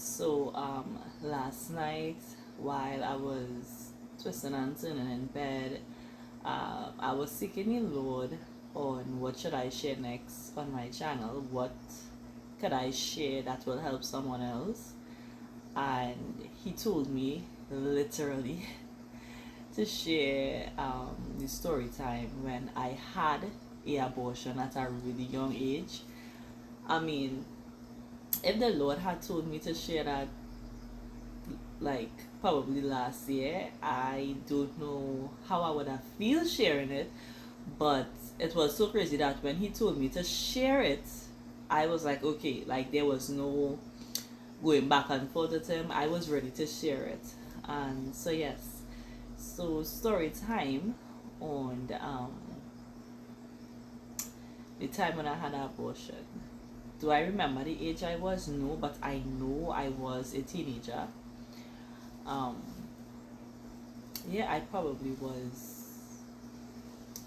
So last night while I was twisting and turning in bed, I was seeking the Lord on what should I share next on my channel. What could I share that will help someone else? And He told me literally to share the story time when I had a abortion at a really young age. I mean, if the Lord had told me to share that like probably last year, I don't know how I would have feel sharing it, but it was so crazy that when He told me to share it, I was like, okay, like there was no going back and forth with Him. I was ready to share it. And so yes, so story time on the time when I had an abortion. Do I remember the age I was? No, but I know I was a teenager. Um, yeah, I probably was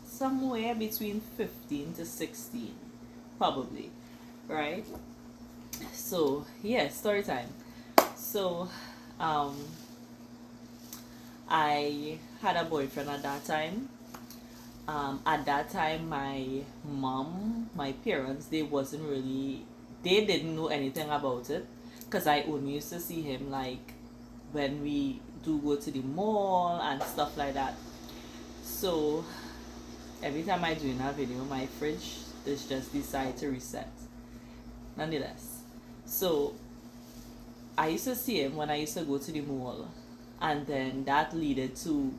somewhere between 15 to 16, probably, right? So, yeah, story time. So, um, I had a boyfriend at that time. At that time, my mom, my parents, they didn't know anything about it because I only used to see him like when we do go to the mall and stuff like that. So every time I do in a video, my fridge is just decide to reset. Nonetheless, so I used to see him when I used to go to the mall, and then that led to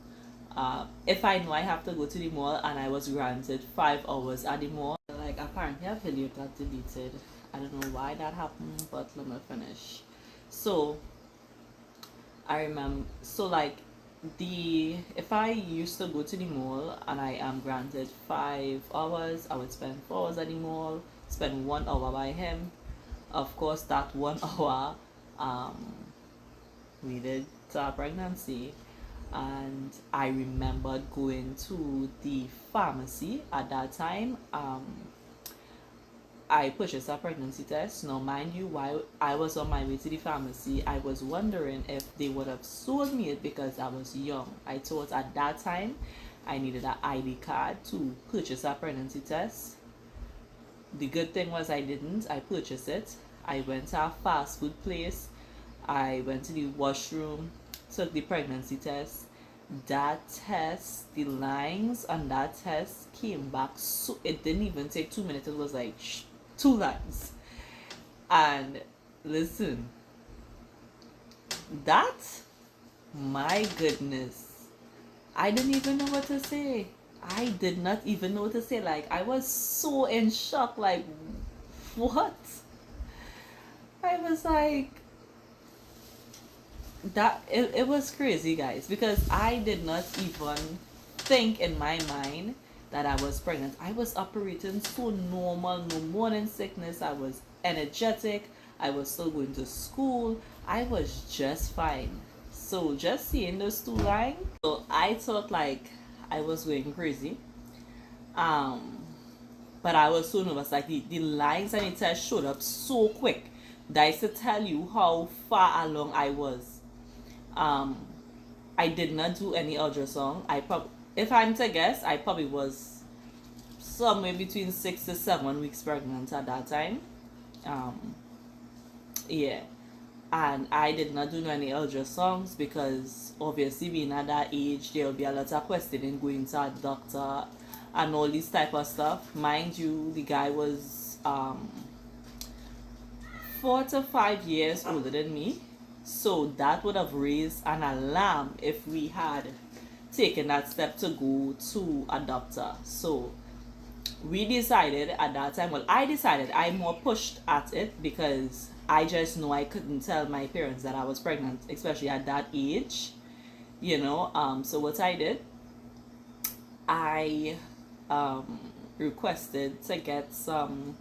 if I know I have to go to the mall and I was granted 5 hours at the mall, like apparently a video got deleted. I don't know why that happened, but let me finish. So I remember, so like the if I used to go to the mall and I am granted 5 hours, I would spend 4 hours at the mall, spend 1 hour by him. Of course, that 1 hour um, leaded to a pregnancy, and I remembered going to the pharmacy at that time. I purchased a pregnancy test. Now, mind you, while I was on my way to the pharmacy, I was wondering if they would have sold me it because I was young. I thought at that time I needed an ID card to purchase a pregnancy test. The good thing was I didn't. I purchased it. I went to a fast food place. I went to the washroom, took the pregnancy test. That test, the lines on that test came back so it didn't even take 2 minutes. It was like 2 lines. And listen, that, my goodness, I didn't even know what to say. I did not even know what to say. Like, I was so in shock. Like, what? I was like, it was crazy, guys, because I did not even think in my mind that I was pregnant. I was operating so normal, no morning sickness. I was energetic. I was still going to school. I was just fine. So just seeing those 2 lines, so I thought like I was going crazy. Um, but I was so nervous. Like the lines and the test showed up so quick that I to tell you how far along I was. Um, I did not do any ultrasound. If I'm to guess, I probably was somewhere between 6 to 7 weeks pregnant at that time. Um, yeah, and I did not do any ultrasounds because obviously being at that age, there will be a lot of questioning going to a doctor and all this type of stuff. Mind you, the guy was 4 to 5 years older than me, so that would have raised an alarm if we had taken that step to go to a doctor. So we decided at that time, well, I decided, I more pushed at it because I just know I couldn't tell my parents that I was pregnant, especially at that age, so what I did, I requested to get some,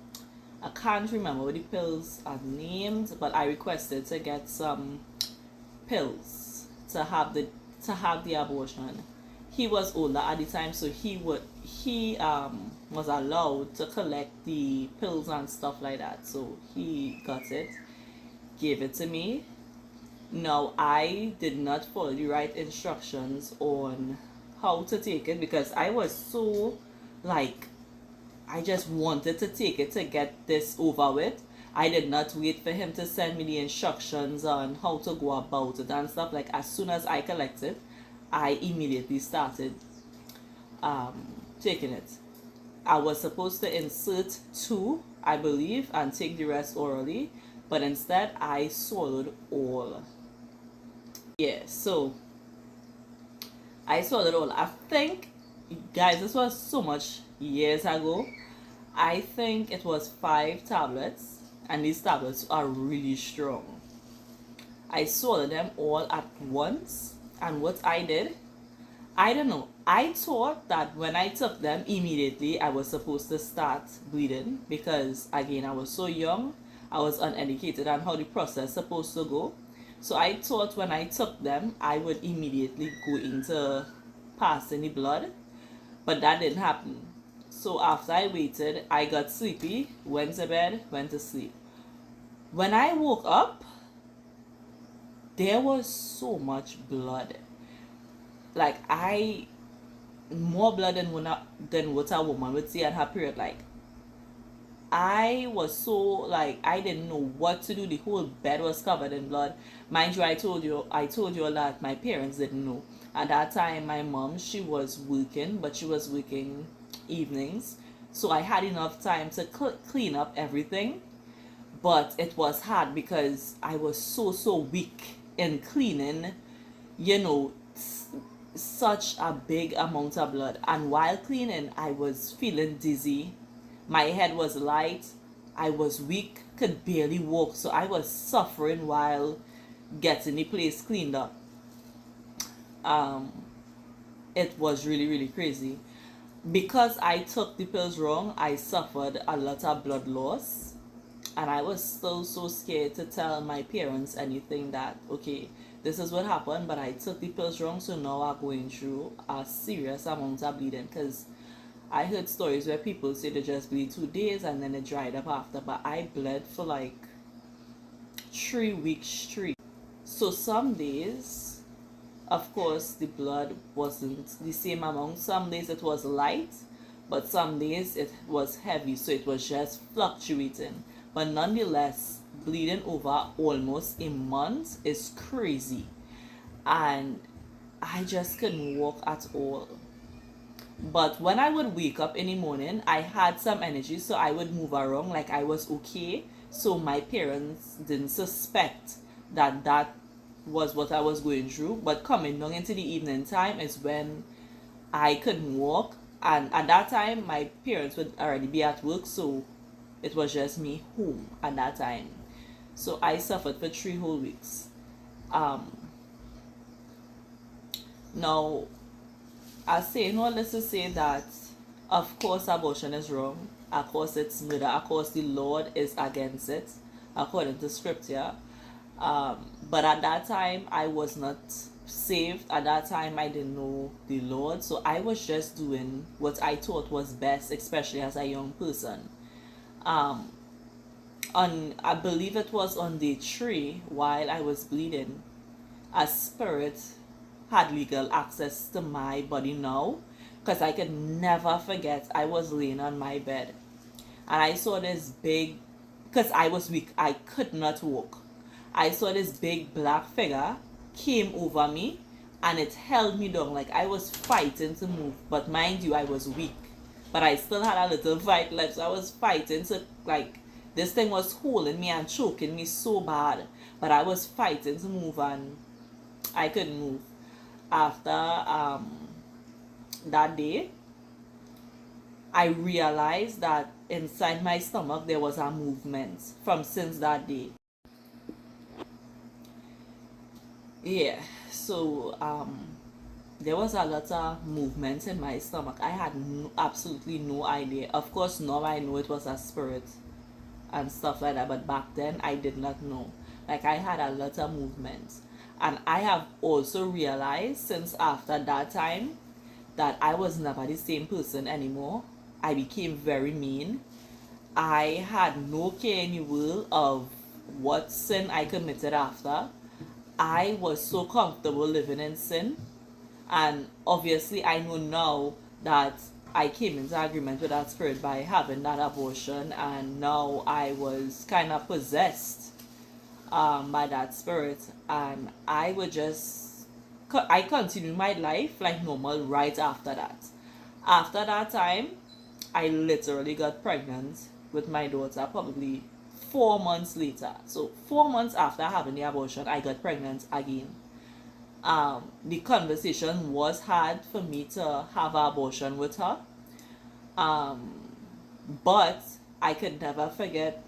I can't remember what the pills are named, but I requested to get some pills to have the abortion. He was older at the time, so he was allowed to collect the pills and stuff like that. So he got it. gave it to me. Now, I did not follow the right instructions on how to take it because I was so like, I just wanted to take it to get this over with. I did not wait for him to send me the instructions on how to go about it and stuff. Like, as soon as I collected, I immediately started taking it. I was supposed to insert two, I believe, and take the rest orally, but instead I swallowed all. Yeah, so I swallowed all. I think, guys, this was so much years ago. I think it was 5 tablets, and these tablets are really strong. I swallowed them all at once, and what I did, I don't know. I thought that when I took them immediately, I was supposed to start bleeding because, again, I was so young. I was uneducated on how the process is supposed to go. So I thought when I took them, I would immediately go into passing the blood, but that didn't happen. So after I waited, I got sleepy, went to bed, went to sleep. When I woke up, there was so much blood. Like, more blood than what a woman would see at her period. Like, I was so, like, I didn't know what to do. The whole bed was covered in blood. Mind you, I told you all that my parents didn't know. At that time, my mom, she was working, but she was working evenings. So I had enough time to clean up everything. But it was hard because I was so weak in cleaning, you know, such a big amount of blood. And while cleaning, I was feeling dizzy. My head was light. I was weak, could barely walk. So I was suffering while getting the place cleaned up. Um, it was really crazy. Because I took the pills wrong, I suffered a lot of blood loss. And I was still so scared to tell my parents anything that, okay, this is what happened, but I took the pills wrong, so now I'm going through a serious amount of bleeding. Because I heard stories where people say they just bleed 2 days and then it dried up after, but I bled for like 3 weeks straight. So some days, of course, the blood wasn't the same amount. Some days it was light, but some days it was heavy, so it was just fluctuating. But nonetheless, bleeding over almost a month is crazy. And I just couldn't walk at all. But when I would wake up in the morning, I had some energy, so I would move around like I was okay. So my parents didn't suspect that that was what I was going through. But coming down into the evening time is when I couldn't walk. And at that time, my parents would already be at work, so it was just me home at that time. So I suffered for 3 whole weeks. Um, Now, I say all this to say that, of course, abortion is wrong. Of course, it's murder. Of course, the Lord is against it, according to scripture. But at that time, I was not saved. At that time, I didn't know the Lord. So I was just doing what I thought was best, especially as a young person. Um, I believe it was on day 3 while I was bleeding, a spirit had legal access to my body now, because I could never forget I was laying on my bed and I saw this big, because I was weak, I could not walk. I saw this big black figure came over me and it held me down like I was fighting to move. But mind you, I was weak, but I still had a little fight left. So I was fighting to, like, this thing was holding me and choking me so bad, but I was fighting to move and I couldn't move. After that day, I realized that inside my stomach there was a movement from since that day. Yeah, so there was a lot of movement in my stomach. I had absolutely no idea. Of course, now I know it was a spirit and stuff like that, but back then I did not know. Like, I had a lot of movements. And I have also realized since after that time that I was never the same person anymore. I became very mean. I had no care in the world of what sin I committed after. I was so comfortable living in sin, and obviously I know now that I came into agreement with that spirit by having that abortion, and now I was kind of possessed by that spirit, and I would just I continued my life like normal right after that. After that time, I literally got pregnant with my daughter probably 4 months later. So 4 months after having the abortion, I got pregnant again. The conversation was hard for me to have an abortion with her. Um, but I could never forget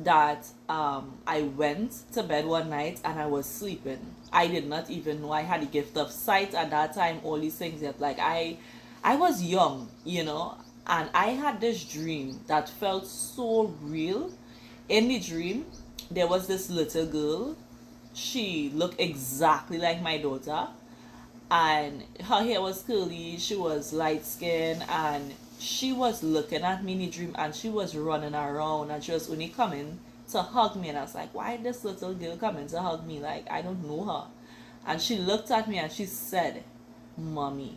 that I went to bed one night and I was sleeping. I did not even know I had the gift of sight at that time, all these things yet. Like I was young, and I had this dream that felt so real. In the dream, there was this little girl. She looked exactly like my daughter, and her hair was curly, she was light skinned, and she was looking at me in the dream, and she was running around, and she was only coming to hug me. And I was like, why this little girl coming to hug me? Like, I don't know her. And she looked at me and she said, Mommy,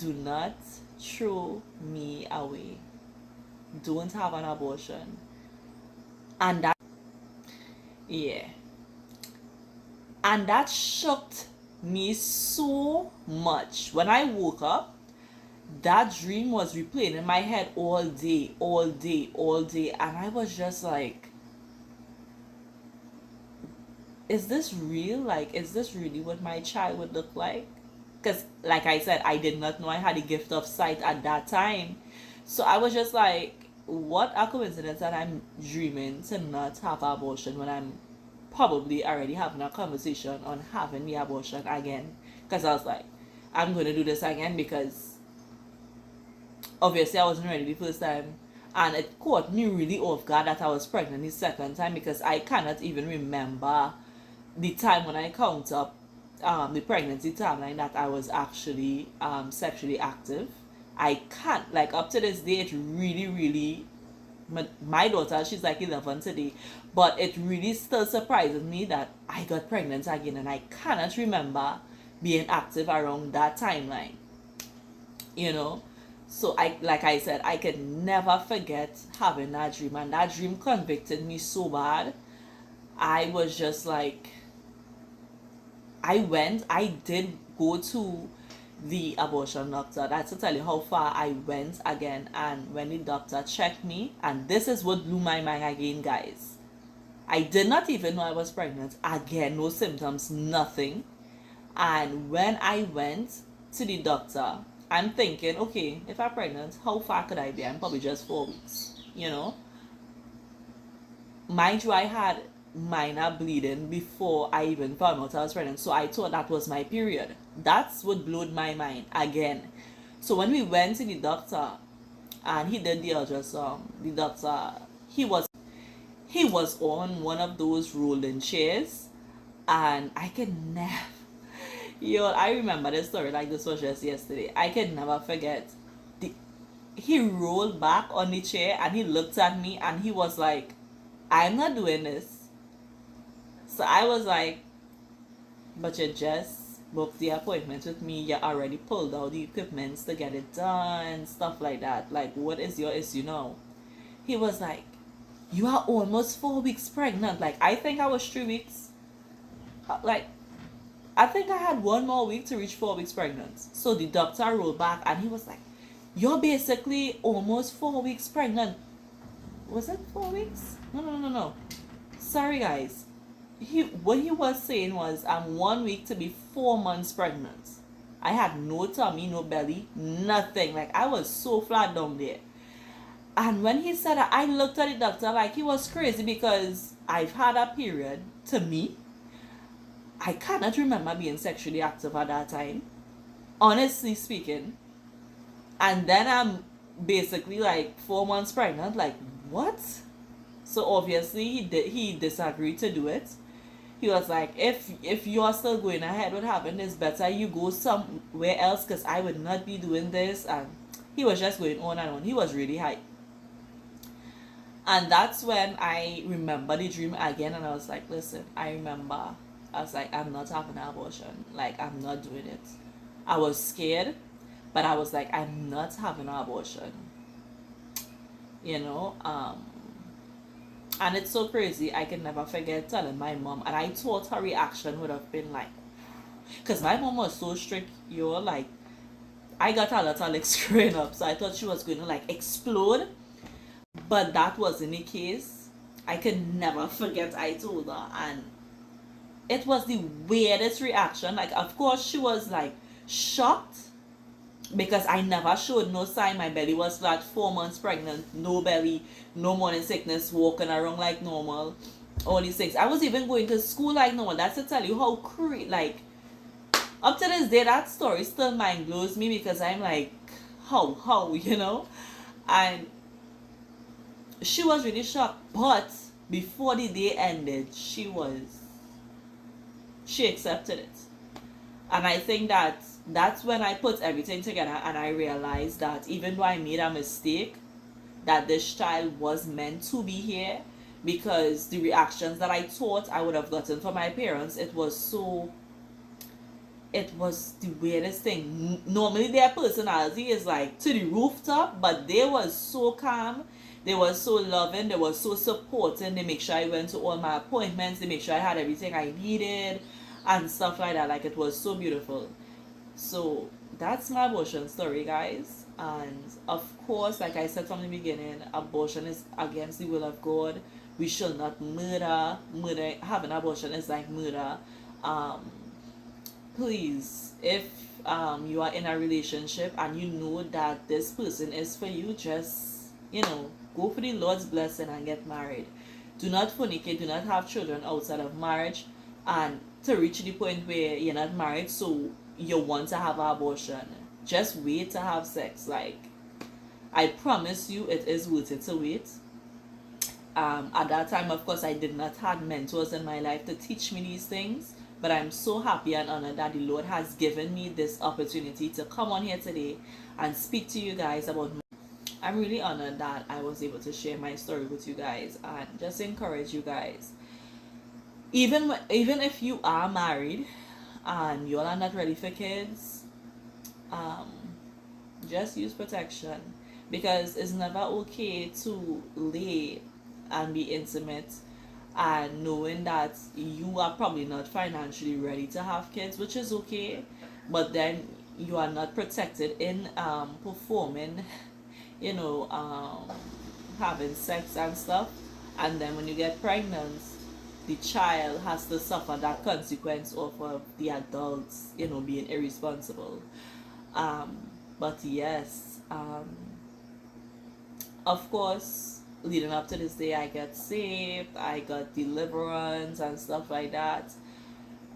do not throw me away. Don't have an abortion. And that, yeah. And that shocked me so much. When I woke up, that dream was replaying in my head all day, all day, all day. And I was just like, is this real? Like, is this really what my child would look like? Because, like I said, I did not know I had a gift of sight at that time. So I was just like, what a coincidence that I'm dreaming to not have an abortion when I'm probably already having a conversation on having the abortion again. Because I was like, I'm going to do this again because obviously I wasn't ready the first time. And it caught me really off guard that I was pregnant the second time, because I cannot even remember the time when I count up the pregnancy timeline that I was actually sexually active. I can't, like, up to this day, it really, really, my daughter, she's like 11 today, but it really still surprises me that I got pregnant again, and I cannot remember being active around that timeline, so like I said, I could never forget having that dream, and that dream convicted me so bad. I was just like, I did go to the abortion doctor. That's to tell you how far I went again. And when the doctor checked me, and this is what blew my mind again, guys. I did not even know I was pregnant. Again, no symptoms, nothing. And when I went to the doctor, I'm thinking, okay, if I'm pregnant, how far could I be? I'm probably just 4 weeks, Mind you, I had minor bleeding before I even found out I was pregnant, so I thought that was my period. That's what blew my mind again. So when we went to the doctor and he did the ultrasound, the doctor, he was on one of those rolling chairs, and I can never, I remember this story like this was just yesterday. I can never forget. He rolled back on the chair and he looked at me and he was like, I'm not doing this. So I was like, but you just booked the appointment with me. You already pulled out the equipments to get it done, stuff like that. Like, what is your issue now? He was like, you are almost 4 weeks pregnant. Like, I think I was 3 weeks. Like, I think I had 1 more week to reach 4 weeks pregnant. So the doctor rolled back and he was like, you're basically almost 4 weeks pregnant. Was it 4 weeks? No. Sorry, guys. What he was saying was, I'm 1 week to be 4 months pregnant. I had no tummy, no belly, nothing. Like, I was so flat down there. And when he said that, I looked at the doctor like he was crazy, because I've had a period. To me, I cannot remember being sexually active at that time, honestly speaking. And then I'm basically like 4 months pregnant. Like, what? So obviously he disagreed to do it. He was like, if you're still going ahead with having this, better you go somewhere else, because I would not be doing this. And he was just going on and on. He was really high. And that's when I remember the dream again, and I was like, listen, I remember. I was like, I'm not having an abortion. Like, I'm not doing it. I was scared, but I was like, I'm not having an abortion. You know? And it's so crazy. I can never forget telling my mom, and I thought her reaction would have been like, because my mom was so strict, you're like, I got a lot of licks growing up, so I thought she was going to like explode, but that wasn't the case. I can never forget I told her, and it was the weirdest reaction. Like, of course, she was like shocked because I never showed no sign. My belly was flat, 4 months pregnant, no belly, no morning sickness, walking around like normal, all these things. I was even going to school like normal. That's to tell you how like, up to this day, that story still mind blows me because I'm like, how, you know? And she was really shocked, but before the day ended, she accepted it. And I think that that's when I put everything together and I realized that even though I made a mistake, that this child was meant to be here, because the reactions that I thought I would have gotten from my parents, it was the weirdest thing. Normally their personality is like to the rooftop, but they was so calm, they were so loving, they were so supporting. They make sure I went to all my appointments, they make sure I had everything I needed and stuff like that. Like, it was so beautiful. So that's my abortion story, guys. And of course, like I said from the beginning, abortion is against the will of God. We should not murder. Having abortion is like murder. um Please, if you are in a relationship and you know that this person is for you, just, go for the Lord's blessing and get married. Do not fornicate, do not have children outside of marriage, and to reach the point where you're not married, so you want to have an abortion. Just wait to have sex. Like, I promise you, it is worth it to wait. At that time, of course, I did not have mentors in my life to teach me these things, but I'm so happy and honored that the Lord has given me this opportunity to come on here today and speak to you guys about I'm really honored that I was able to share my story with you guys and just encourage you guys. Even if you are married and you are not ready for kids, um, just use protection, because it's never okay to lay and be intimate and knowing that you are probably not financially ready to have kids, which is okay, but then you are not protected in performing, you know, having sex and stuff, and then when you get pregnant, the child has to suffer that consequence of the adults, being irresponsible. um, but yes, of course, leading up to this day, I got saved, I got deliverance and stuff like that.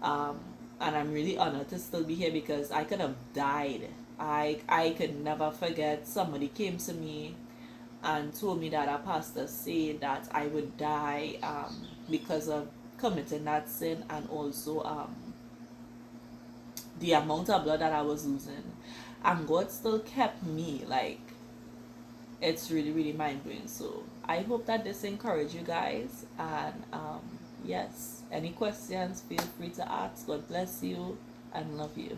Um, and I'm really honored to still be here because I could have died. I could never forget, somebody came to me and told me that a pastor said that I would die because of committing that sin, and also the amount of blood that I was losing. And God still kept me. Like, it's really, really mind blowing. So I hope that this encouraged you guys. And yes, any questions, feel free to ask. God bless you and love you.